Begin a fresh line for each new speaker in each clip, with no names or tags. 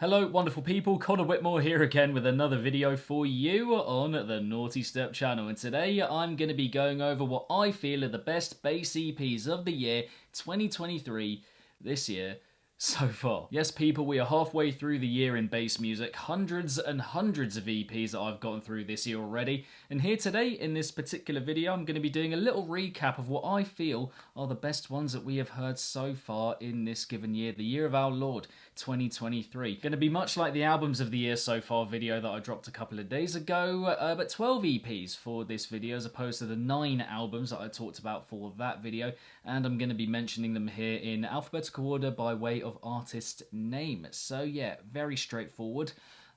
Hello wonderful people, Connor Whitmore here again with another video for you on the Nawtystep channel, and today I'm going to be going over what I feel are the best bass EPs of the year 2023 this year so far. Yes people, we are halfway through the year in bass music, hundreds and hundreds of EPs that I've gotten through this year already, and here today in this particular video I'm going to be doing a little recap of what I feel are the best ones that we have heard so far in this given year, the year of our Lord 2023. Going to be much like the albums of the year so far video that I dropped a couple of days ago, but 12 EPs for this video as opposed to the 9 albums that I talked about for that video, and I'm going to be mentioning them here in alphabetical order by way of artist name. So yeah, very straightforward.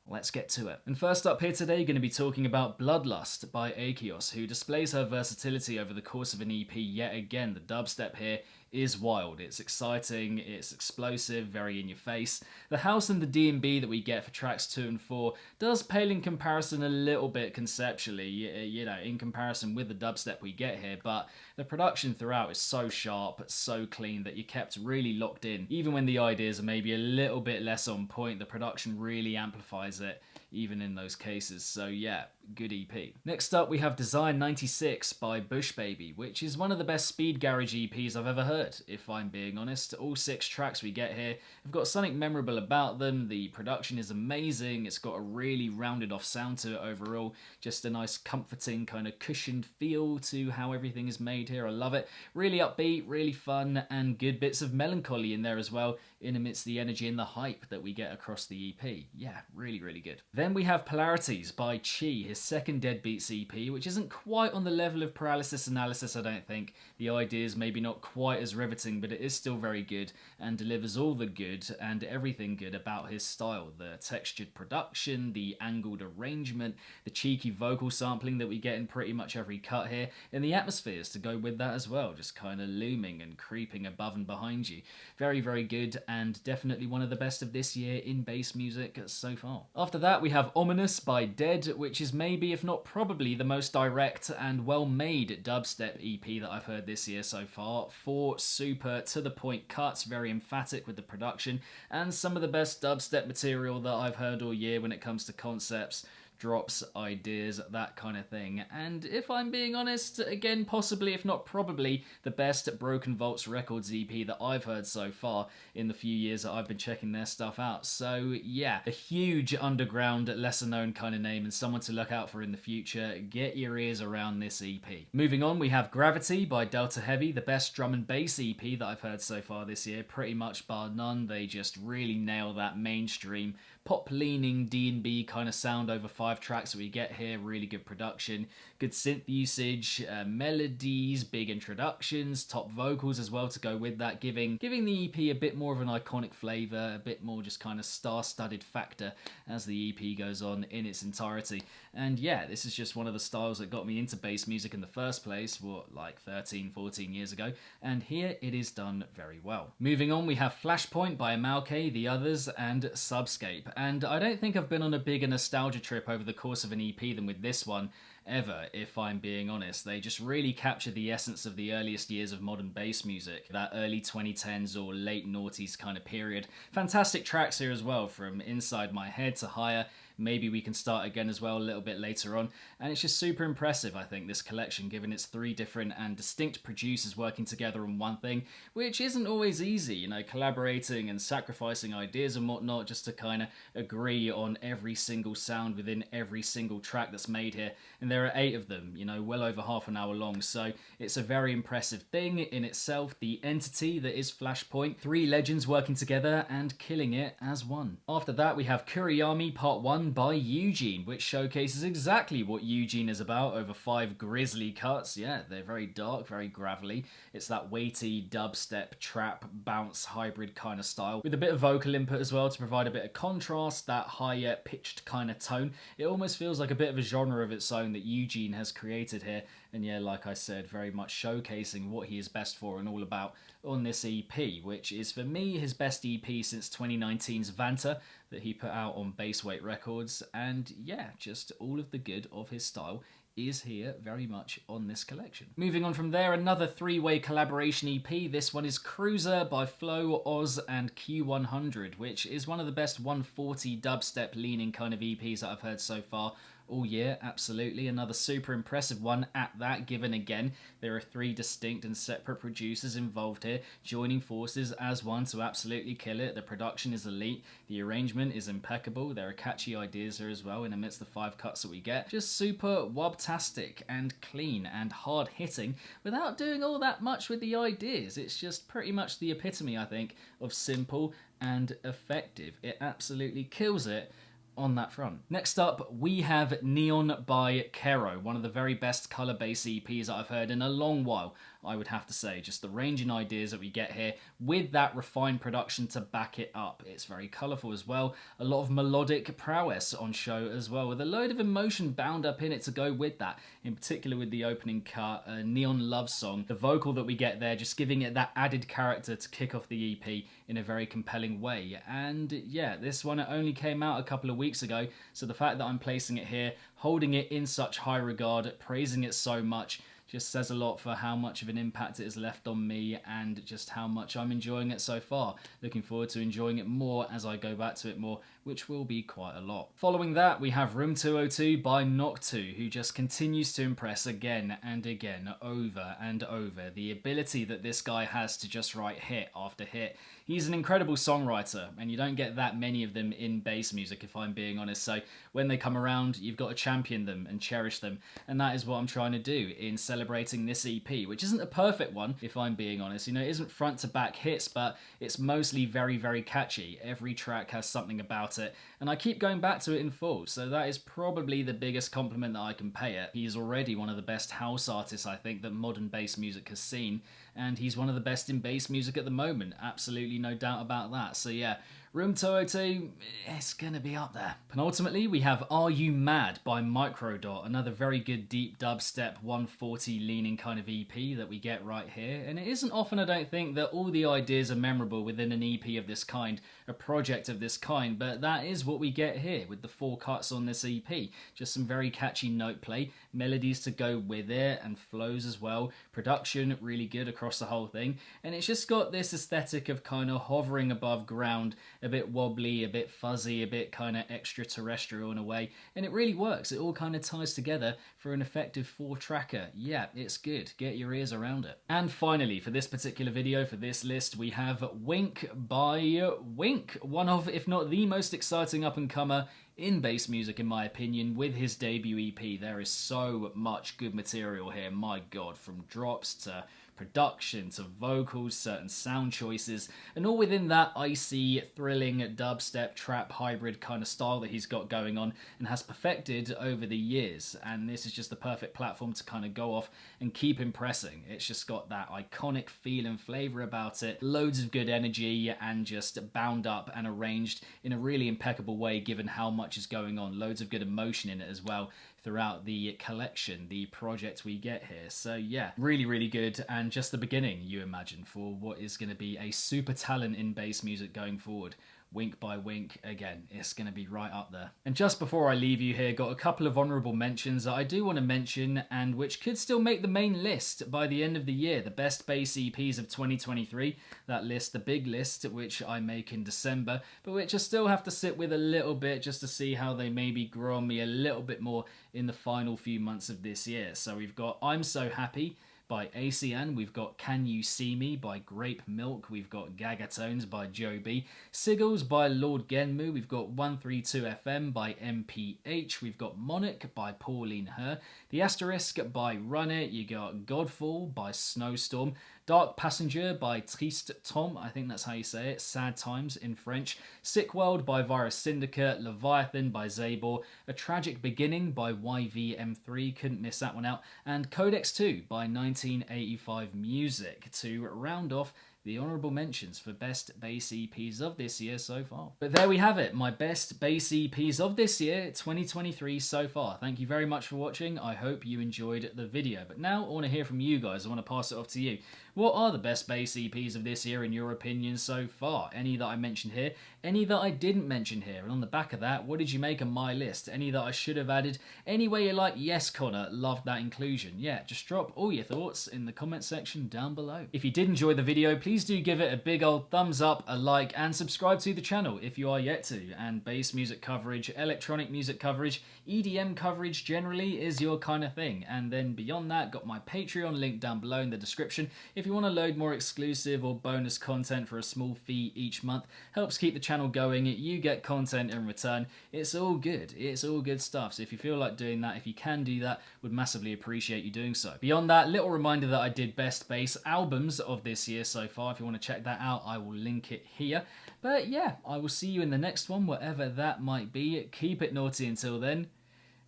Let's get to it. And first up here today, going to be talking about Bloodlust by Akeos, who displays her versatility over the course of an EP yet again. The dubstep here is wild. It's exciting, it's explosive, very in your face. The house and the D&B that we get for tracks 2 and 4 does pale in comparison a little bit conceptually, you know, in comparison with the dubstep we get here, but the production throughout is so sharp, so clean that you're kept really locked in. Even when the ideas are maybe a little bit less on point, the production really amplifies it, even in those cases. So yeah, good EP. Next up we have Design 96 by Bush Baby, which is one of the best speed garage EPs I've ever heard, if I'm being honest. All 6 tracks we get here have got something memorable about them. The production is amazing, it's got a really rounded off sound to it overall, just a nice comforting kind of cushioned feel to how everything is made here. I love it. Really upbeat, really fun, and good bits of melancholy in there as well, in amidst the energy and the hype that we get across the EP. Yeah, really, really good. Then we have Polarities by Chi, his second Deadbeats EP, which isn't quite on the level of Paralysis Analysis, I don't think. The ideas maybe not quite as riveting, but it is still very good and delivers all the good and everything good about his style. The textured production, the angled arrangement, the cheeky vocal sampling that we get in pretty much every cut here, and the atmospheres to go with that as well, just kind of looming and creeping above and behind you. Very, very good, and definitely one of the best of this year in bass music so far. After that we have Ominous by Dead, which is maybe, if not probably, the most direct and well-made dubstep EP that I've heard this year so far. 4 super to-the-point cuts, very emphatic with the production, and some of the best dubstep material that I've heard all year when it comes to concepts, drops, ideas, that kind of thing. And if I'm being honest, again, possibly, if not probably, the best Broken Vaults Records EP that I've heard so far in the few years that I've been checking their stuff out. So yeah, a huge underground, lesser known kind of name, and someone to look out for in the future. Get your ears around this EP. Moving on, we have Gravity by Delta Heavy, the best drum and bass EP that I've heard so far this year, pretty much bar none. They just really nail that mainstream pop-leaning D&B kind of sound over 5 tracks that we get here. Really good production, good synth usage, melodies, big introductions, top vocals as well to go with that, giving the EP a bit more of an iconic flavour, a bit more just kind of star-studded factor as the EP goes on in its entirety. And yeah, this is just one of the styles that got me into bass music in the first place, what, like 13, 14 years ago, and here it is done very well. Moving on, we have Flashpoint by Amalke, The Others, and Subscape. And I don't think I've been on a bigger nostalgia trip over the course of an EP than with this one ever, if I'm being honest. They just really capture the essence of the earliest years of modern bass music, that early 2010s or late noughties kind of period. Fantastic tracks here as well, from Inside My Head to Higher. Maybe We Can Start Again as well a little bit later on, and it's just super impressive, I think, this collection, given its 3 different and distinct producers working together on one thing, which isn't always easy, you know, collaborating and sacrificing ideas and whatnot just to kind of agree on every single sound within every single track that's made here. And there are 8 of them, you know, well over half an hour long, so it's a very impressive thing in itself, the entity that is Flashpoint. 3 legends working together and killing it as one. After that we have Kuriyami Part 1 by Eugene, which showcases exactly what Eugene is about over 5 grisly cuts. Yeah, they're very dark, very gravelly. It's that weighty dubstep, trap, bounce, hybrid kind of style, with a bit of vocal input as well to provide a bit of contrast, that higher pitched kind of tone. It almost feels like a bit of a genre of its own that Eugene has created here, and yeah, like I said, very much showcasing what he is best for and all about on this EP, which is for me his best EP since 2019's Vanta that he put out on Bass Weight Records. And yeah, just all of the good of his style is here very much on this collection. Moving on from there, another three-way collaboration EP. This one is Cruiser by Flo, Oz, and Q100, which is one of the best 140 dubstep leaning kind of EPs that I've heard so far all year. Absolutely, another super impressive one at that, given again there are three distinct and separate producers involved here, joining forces as one to absolutely kill it. The production is elite, the arrangement is impeccable, there are catchy ideas here as well in amidst the 5 cuts that we get. Just super wobtastic and clean and hard hitting without doing all that much with the ideas. It's just pretty much the epitome, I think, of simple and effective. It absolutely kills it on that front. Next up, we have Neon by Kero, one of the very best color bass EPs that I've heard in a long while, I would have to say. Just the range and ideas that we get here with that refined production to back it up. It's very colorful as well. A lot of melodic prowess on show as well, with a load of emotion bound up in it to go with that. In particular with the opening cut, a Neon Love Song. The vocal that we get there, just giving it that added character to kick off the EP in a very compelling way. And yeah, this one only came out a couple of weeks ago, so the fact that I'm placing it here, holding it in such high regard, praising it so much, just says a lot for how much of an impact it has left on me and just how much I'm enjoying it so far. Looking forward to enjoying it more as I go back to it more, which will be quite a lot. Following that, we have Room 202 by Noctu, who just continues to impress again and again, over and over. The ability that this guy has to just write hit after hit. He's an incredible songwriter, and you don't get that many of them in bass music, if I'm being honest. So when they come around, you've got to champion them and cherish them, and that is what I'm trying to do in celebrating this EP, which isn't a perfect one, if I'm being honest. You know, it isn't front to back hits, but it's mostly very, very catchy. Every track has something about it, and I keep going back to it in full, so that is probably the biggest compliment that I can pay it. He's already one of the best house artists, I think, that modern bass music has seen, and he's one of the best in bass music at the moment. Absolutely no doubt about that. So yeah, Room 202, it's gonna be up there. Penultimately, we have Are You Mad by Microdot, another very good deep dubstep 140 leaning kind of EP that we get right here. And it isn't often, I don't think, that all the ideas are memorable within an EP of this kind, a project of this kind, but that is what we get here with the 4 cuts on this EP. Just some very catchy note play, melodies to go with it, and flows as well. Production really good across the whole thing, and it's just got this aesthetic of kind of hovering above ground, a bit wobbly, a bit fuzzy, a bit kind of extraterrestrial in a way, and it really works. It all kind of ties together for an effective 4-tracker. Yeah, it's good. Get your ears around it. And finally, for this particular video, for this list, we have Wink by Wink, one of, if not the most exciting up-and-comer in bass music, in my opinion, with his debut EP. There is so much good material here, my god, from drops to production to vocals, certain sound choices, and all within that icy, thrilling dubstep trap hybrid kind of style that he's got going on and has perfected over the years. And this is just the perfect platform to kind of go off and keep impressing. It's just got that iconic feel and flavor about it, loads of good energy, and just bound up and arranged in a really impeccable way given how much is going on. Loads of good emotion in it as well throughout the collection, the project we get here. So yeah, really, really good, and just the beginning, you imagine, for what is going to be a super talent in bass music going forward. Wink by Wink, again, it's going to be right up there. And just before I leave you here, got a couple of honourable mentions that I do want to mention, and which could still make the main list by the end of the year. The best bass EPs of 2023, that list, the big list, which I make in December, but which I still have to sit with a little bit just to see how they maybe grow on me a little bit more in the final few months of this year. So we've got I'm So Happy by ACN, we've got Can You See Me by Grape Milk, we've got Gagatones by Joe B, Siggles by Lord Genmu, we've got 132 FM by MPH, we've got Monarch by Pauline Her, The Asterisk by Run It, you got Godfall by Snowstorm, Dark Passenger by Triste Tom, I think that's how you say it, Sad Times in French, Sick World by Virus Syndicate, Leviathan by Zabor, A Tragic Beginning by YVM3, couldn't miss that one out, and Codex 2 by 1985 Music to round off the honourable mentions for best bass EPs of this year so far. But there we have it, my best bass EPs of this year, 2023 so far. Thank you very much for watching. I hope you enjoyed the video. But now I want to hear from you guys. I want to pass it off to you. what are the best bass EPs of this year in your opinion so far? Any that I mentioned here, any that I didn't mention here, and on the back of that, what did you make of my list? Any that I should have added? Any way you're like, yes Connor, loved that inclusion? Yeah, just drop all your thoughts in the comment section down below. If you did enjoy the video, please do give it a big old thumbs up, a like, and subscribe to the channel if you are yet to. And bass music coverage, electronic music coverage, EDM coverage generally is your kind of thing. And then beyond that, got my Patreon link down below in the description if you want to load more exclusive or bonus content for a small fee each month. Helps keep the channel going, you get content in return. It's all good stuff. So if you feel like doing that, if you can do that, would massively appreciate you doing so. Beyond that, little reminder that I did best bass albums of this year so far. If you want to check that out, I will link it here. But yeah, I will see you in the next one, whatever that might be. Keep it naughty until then.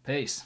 Peace.